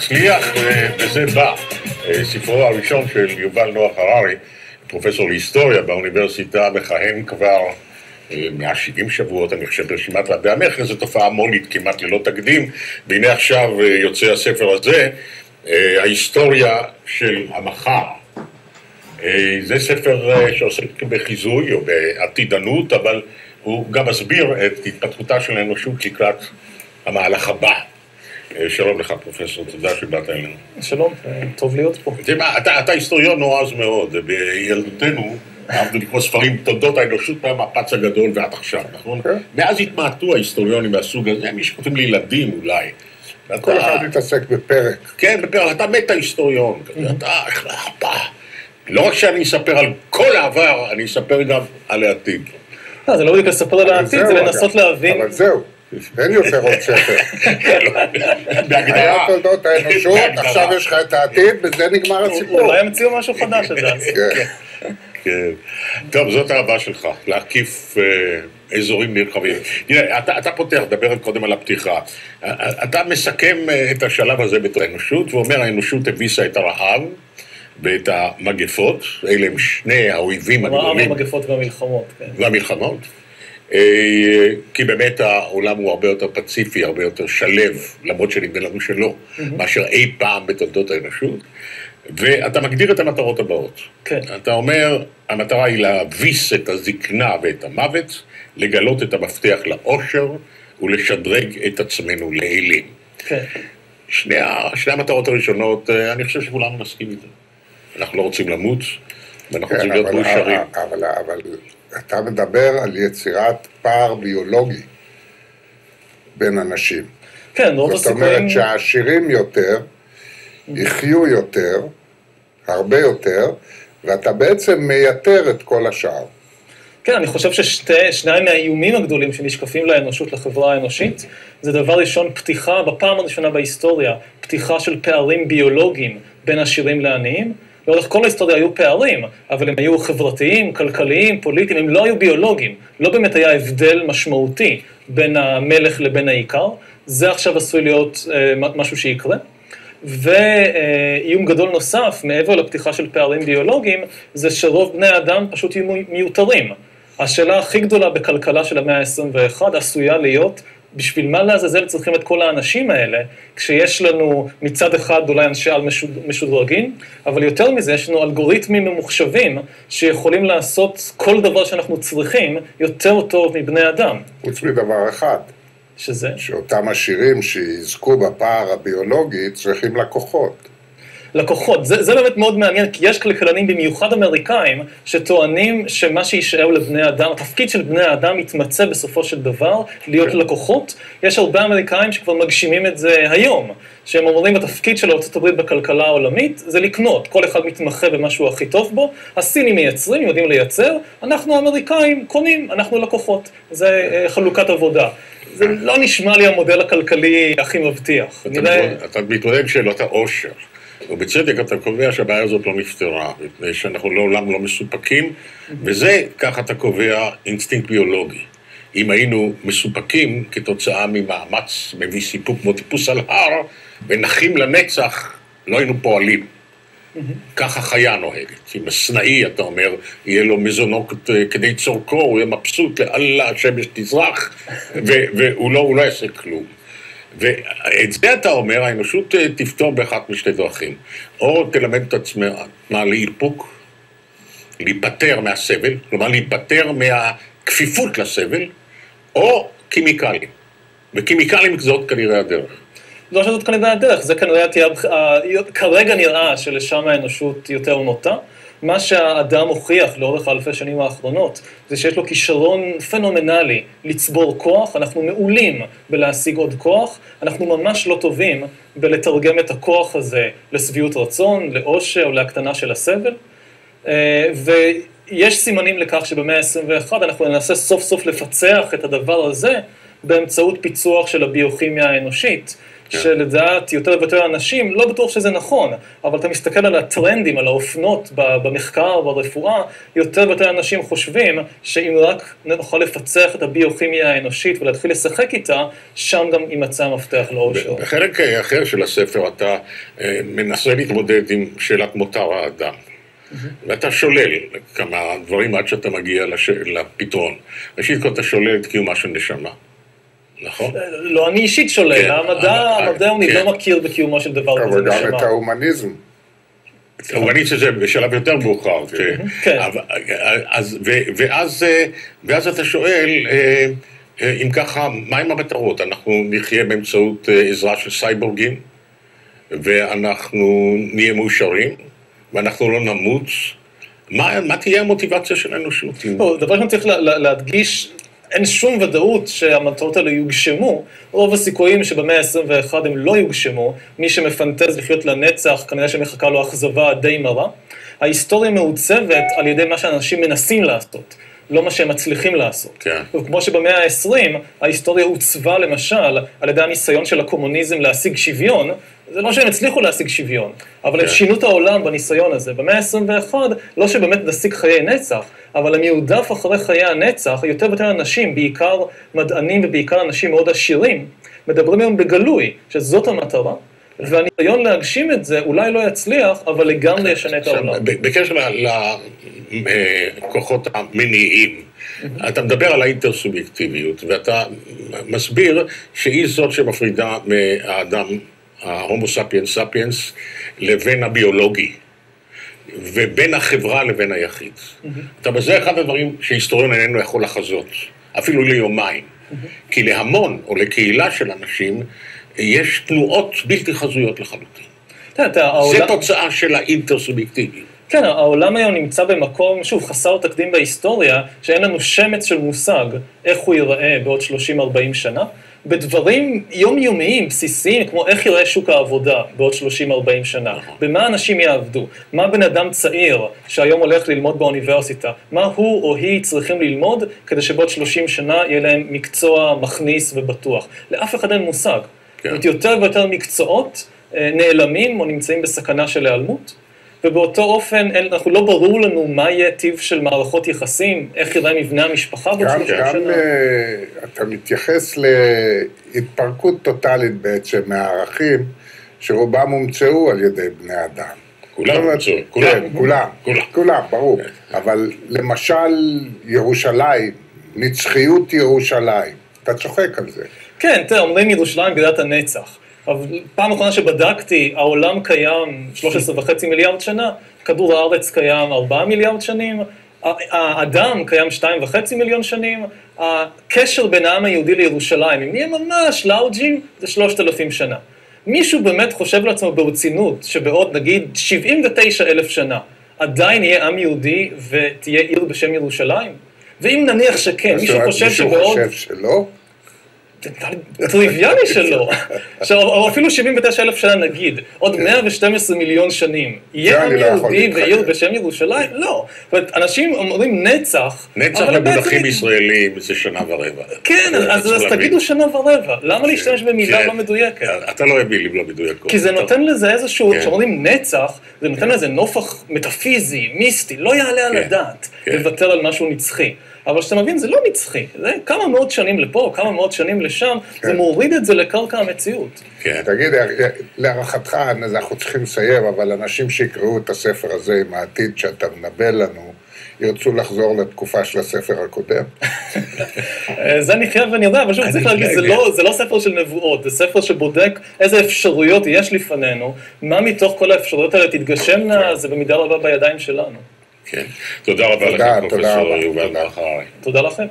נצליח, וזה בא. ספרו הראשון של יובל נוח הררי, פרופסור להיסטוריה באוניברסיטה, מכהן כבר 170 שבועות, אני חושב, ברשימת רבי המכר, זו תופעה המונית כמעט ללא תקדים, והנה עכשיו יוצא הספר הזה, ההיסטוריה של המחר. זה ספר שעוסק בחיזוי או בעתידנות, אבל הוא גם מסביר את התפתחותה של האנושות לקראת המהלך הבא. שלום לך פרופסור, תודה שבאת אלינו. שלום, טוב להיות פה. אתה היסטוריון נועז מאוד, בילדותנו אהבנו לקרוא ספרים תולדות האנושות מהמפץ הגדול ועד עכשיו, נכון? מאז התמעטו ההיסטוריונים מהסוג הזה, מי שכותבים לילדים אולי. כל אחד מתעסק בפרק. כן, בפרק, אתה מת ההיסטוריון, אתה, לא רק שאני אספר על כל העבר, אני אספר גם על העתיד. זה לא בדיוק לספר על העתיד, זה לנסות להבין. אבל זהו. אין יותר עוד ספר. היה תולדות האנושות, עכשיו יש לך את העתיד, בזה נגמר הסיפור. אולי המציאו משהו חדש, לדעת. כן. טוב, זאת האהבה שלך, להקיף אזורים נרחבים. תראה, אתה פותח, דבר קודם על הפתיחה. אתה מסכם את השלב הזה בתור האנושות, ואומר, האנושות הביסה את הרעב ואת המגפות, אלה הם שני האויבים הגדולים. המגפות והמלחמות, כן. והמלחמות. כי באמת העולם הוא הרבה יותר פציפי, הרבה יותר שלב, למרות שנדמה לנו שלא, מאשר אי פעם בתולדות האנושות. ואתה מגדיר את המטרות הבאות. כן. אתה אומר, המטרה היא להביס את הזקנה ואת המוות, לגלות את המפתח לאושר ולשדרג את עצמנו לאלים. כן. שני המטרות הראשונות, אני חושב שכולנו מסכים איתן. אנחנו לא רוצים למות, ואנחנו רוצים להיות מאושרים. אבל אתה מדבר על יצירת פער ביולוגי בין אנשים. כן, רוב הסיכויים... זאת אומרת שהעשירים יותר, יחיו יותר, הרבה יותר, ואתה בעצם מייתר את כל השאר. כן, אני חושב ששניים מהאיומים הגדולים שנשקפים לאנושות, לחברה האנושית, זה דבר ראשון, פתיחה, בפעם הראשונה בהיסטוריה, פתיחה של פערים ביולוגיים בין עשירים לעניים. לאורך כל ההיסטוריה היו פערים, אבל הם היו חברתיים, כלכליים, פוליטיים, הם לא היו ביולוגיים. לא באמת היה הבדל משמעותי בין המלך לבין העיקר. זה עכשיו עשוי להיות משהו שיקרה. ואיום גדול נוסף, מעבר לפתיחה של פערים ביולוגיים, זה שרוב בני האדם פשוט יהיו מיותרים. השאלה הכי גדולה בכלכלה של המאה ה-21 עשויה להיות, בשביל מה לעזאזל צריכים את כל האנשים האלה, כשיש לנו מצד אחד אולי אנשי על משודרגים, אבל יותר מזה יש לנו אלגוריתמים ממוחשבים שיכולים לעשות כל דבר שאנחנו צריכים יותר טוב מבני אדם. חוץ מדבר אחד. שזה? שאותם עשירים שיזכו בפער הביולוגי צריכים לקוחות. לקוחות, זה באמת מאוד מעניין, כי יש כלכלנים במיוחד אמריקאים שטוענים שמה שישאר לבני אדם, התפקיד של בני האדם יתמצא בסופו של דבר להיות לקוחות. יש הרבה אמריקאים שכבר מגשימים את זה היום, שהם אומרים התפקיד של ארצות הברית בכלכלה העולמית זה לקנות, כל אחד מתמחה במשהו הכי טוב בו, הסינים מייצרים, יודעים לייצר, אנחנו האמריקאים קונים, אנחנו לקוחות, זה חלוקת עבודה. זה לא נשמע לי המודל הכלכלי הכי מבטיח. אתה מתמודד שאלות העושר. ובצדק אתה קובע שהבעיה הזאת לא נפתרה, שאנחנו לעולם לא מסופקים, וזה, ככה אתה קובע, אינסטינקט ביולוגי. אם היינו מסופקים כתוצאה ממאמץ מביא סיפוק כמו טיפוס על הר, ונחים לנצח, לא היינו פועלים. ככה חיה נוהגת. אם הסנאי, אתה אומר, יהיה לו מזונות כדי צורכו, הוא יהיה מבסוט, לאללה, השמש תזרח, והוא לא יעשה כלום. ואת זה אתה אומר, האנושות תפתור באחת משתי דרכים. או תלמד את עצמה לאיפוק, להיפטר מהסבל, כלומר להיפטר מהכפיפות לסבל, או קימיקלים. וקימיקלים זאת כנראה הדרך. לא שזאת כנראה הדרך, זה כנראה כרגע נראה שלשם האנושות יותר נוטה. מה שהאדם הוכיח לאורך אלפי שנים האחרונות, זה שיש לו כישרון פנומנלי לצבור כוח, אנחנו מעולים בלהשיג עוד כוח, אנחנו ממש לא טובים בלתרגם את הכוח הזה לשביעות רצון, לאושר, להקטנה של הסבל, ויש סימנים לכך שבמאה ה-21 אנחנו ננסה סוף סוף לפצח את הדבר הזה, באמצעות פיצוח של הביוכימיה האנושית, שלדעת יותר ויותר אנשים, לא בטוח שזה נכון, אבל אתה מסתכל על הטרנדים, על האופנות במחקר, ברפואה, יותר ויותר אנשים חושבים שאם רק נוכל לפצח את הביוכימיה האנושית ולהתחיל לשחק איתה, שם גם יימצא המפתח לאושר. בחלק אחר של הספר אתה מנסה להתמודד עם שאלת מותר האדם. ואתה שולל כמה דברים עד שאתה מגיע לפתרון. ראשית כל אתה שולל את קיומה של נשמה. נכון? לא, אני אישית שולל, המדע המודרני לא מכיר בקיומו של דבר כזה נשמה. אבל גם את ההומניזם. ההומניזם זה בשלב יותר מאוחר, כן. ואז אתה שואל, אם ככה, מהם המטרות? אנחנו נחיה באמצעות עזרה של סייבורגים, ואנחנו נהיה מאושרים, ואנחנו לא נמות. מה תהיה המוטיבציה של האנושות? דבר שאני צריך להדגיש, אין שום ודאות שהמטרות האלה יוגשמו, רוב הסיכויים שבמאה ה-21 הם לא יוגשמו, מי שמפנטז לחיות לנצח, כנראה שמחכה לו אכזבה די מרה. ההיסטוריה מעוצבת על ידי מה שאנשים מנסים לעשות, לא מה שהם מצליחים לעשות. כן. וכמו שבמאה ה-20, ההיסטוריה עוצבה למשל על ידי הניסיון של הקומוניזם להשיג שוויון, זה לא שהם הצליחו להשיג שוויון, אבל הם שינו את העולם בניסיון הזה. במאה ה-21, לא שבאמת נשיג חיי נצח, אבל הם יעודף אחרי חיי הנצח, יותר ויותר אנשים, בעיקר מדענים ובעיקר אנשים מאוד עשירים, מדברים היום בגלוי, שזאת המטרה, והניסיון להגשים את זה אולי לא יצליח, אבל לגמרי ישנה את העולם. בקשר לכוחות המניעים, אתה מדבר על האינטרסובייקטיביות, ואתה מסביר שהיא זאת שמפרידה מהאדם, ההומו ספיאנס ספיאנס, לבין הביולוגי, ובין החברה לבין היחיד. אתה בזה אחד הדברים שהיסטוריון איננו יכול לחזות, אפילו ליומיים. כי להמון או לקהילה של אנשים, יש תנועות בלתי חזויות לחלוטין. זה תוצאה של האינטרסובייקטיביות. כן, העולם היום נמצא במקום, שוב, חסר תקדים בהיסטוריה, שאין לנו שמץ של מושג איך הוא ייראה בעוד 30-40 שנה, בדברים יומיומיים, בסיסיים, כמו איך ייראה שוק העבודה בעוד 30-40 שנה, במה אנשים יעבדו, מה בן אדם צעיר שהיום הולך ללמוד באוניברסיטה, מה הוא או היא צריכים ללמוד כדי שבעוד 30 שנה יהיה להם מקצוע מכניס ובטוח. לאף אחד אין מושג. יותר ויותר מקצועות נעלמים או נמצאים בסכנה של היעלמות, ובאותו אופן, אנחנו לא ברור לנו מה יהיה טיב של מערכות יחסים, איך יראה מבנה המשפחה בעוד 30 שנה. גם אתה מתייחס להתפרקות טוטלית בעצם מהערכים, שרובם הומצאו על ידי בני אדם. כולם הומצאו, כולם, ברור. אבל למשל ירושלים, נצחיות ירושלים, אתה צוחק על זה. כן, תראה, אומרים ירושלים בירת הנצח. אבל פעם אחרונה שבדקתי, העולם קיים 13.5 מיליארד שנה, כדור הארץ קיים 4 מיליארד שנים, האדם קיים 2.5 מיליון שנים, הקשר בין העם היהודי לירושלים, אם נהיה ממש לארג'ים, זה 3,000 שנה. מישהו באמת חושב לעצמו ברצינות, שבעוד נגיד 79,000 שנה, עדיין יהיה עם יהודי ותהיה עיר בשם ירושלים? ואם נניח שכן, מישהו חושב שבעוד... מישהו חושב שלא? טריוויאלי שלא. או אפילו 79,000 שנה נגיד, עוד 112 מיליון שנים. יהיה עם יהודי ועיר בשם ירושלים? לא. זאת אומרת, אנשים אומרים נצח. נצח במונחים ישראלים זה שנה ורבע. כן, אז תגידו שנה ורבע. למה להשתמש במילה לא מדויקת? אתה לא אוהב מילים לא מדויקות. כי זה נותן לזה איזשהו, כשאומרים נצח, זה נותן לזה נופח מטאפיזי, מיסטי, לא יעלה על הדעת, לוותר על משהו נצחי. אבל שאתה מבין, זה לא נצחי, זה כמה מאות שנים לפה, כמה מאות שנים לשם, זה מוריד את זה לקרקע המציאות. תגיד, להערכתך, אנחנו צריכים לסיים, אבל אנשים שיקראו את הספר הזה עם העתיד שאתה מנבא לנו, ירצו לחזור לתקופה של הספר הקודם? זה אני חייב ואני יודע, אבל שוב, צריך להגיד, זה לא ספר של נבואות, זה ספר שבודק איזה אפשרויות יש לפנינו, מה מתוך כל האפשרויות האלה תתגשמנה, זה במידה רבה בידיים שלנו. כן. תודה רבה לכם, פרופסור יובל מלך הררי. תודה לכם.